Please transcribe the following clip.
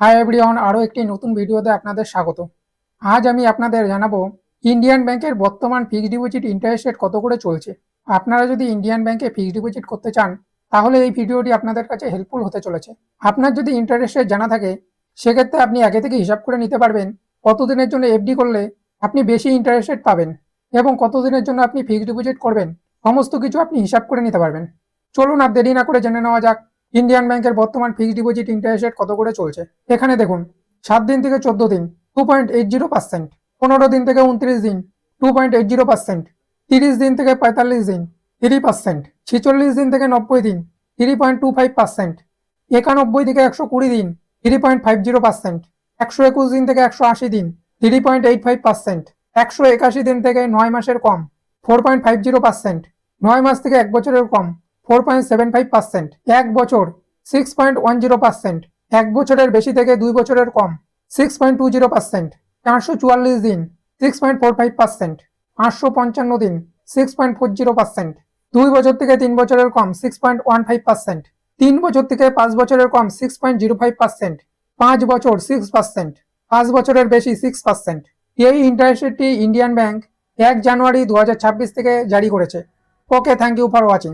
Hi everyone, আরও একটি নতুন ভিডিওতে আপনাদের স্বাগত। আজ আমি আপনাদের জানাবো ইন্ডিয়ান ব্যাংকের বর্তমান ফিক্সড ডিপোজিট ইন্টারেস্ট রেট কত করে চলছে। আপনারা যদি ইন্ডিয়ান ব্যাংকে ফিক্সড ডিপোজিট করতে চান তাহলে এই ভিডিওটি আপনাদের কাছে হেল্পফুল হতে চলেছে। আপনার যদি ইন্টারেস্ট রেট জানা থাকে সেক্ষেত্রে আপনি আগে থেকে হিসাব করে নিতে পারবেন কতদিনের জন্য এফডি করলে আপনি বেশি ইন্টারেস্ট রেট পাবেন এবং কতদিনের জন্য আপনি ফিক্সড ডিপোজিট করবেন, সমস্ত কিছু আপনি হিসাব করে নিতে পারবেন। চলুন আর দেরি না করে জেনে নেওয়া যাক ইন্ডিয়ান ব্যাংকের বর্তমান ফিক্সড ডিপোজিট ইন্টারেস্ট রেট কত করে চলছে। এখানে দেখুন 7 দিন থেকে 14 দিন 2.80%, 15 দিন থেকে 29 দিন 2.80%, 30 দিন থেকে 45 দিন 3%, 46 দিন থেকে 90 দিন 3.25%, 91 থেকে 120 দিন 3.50%, 121 দিন থেকে 180 দিন 3.85%, 181 দিন থেকে 9 মাসের কম 4.50%, 9 মাস থেকে 1 বছরের কম 4.75%, 1 বছর 6.10%, 1 বছরের বেশি থেকে 2 বছরের কম 6.20%, 444 দিন 6.45%, 555 দিন 6.40%, 2 বছর থেকে 3 বছরের কম 6.15%, 3 বছর থেকে 5 বছরের কম 6.05%, 5 বছর 6%, 5 বছরের বেশি 6%। এই ইন্টারেস্ট রেটটি ইন্ডিয়ান ব্যাংক 1 জানুয়ারি 2026 থেকে জারি করেছে। ওকে, থ্যাংক ইউ ফর ওয়াচিং।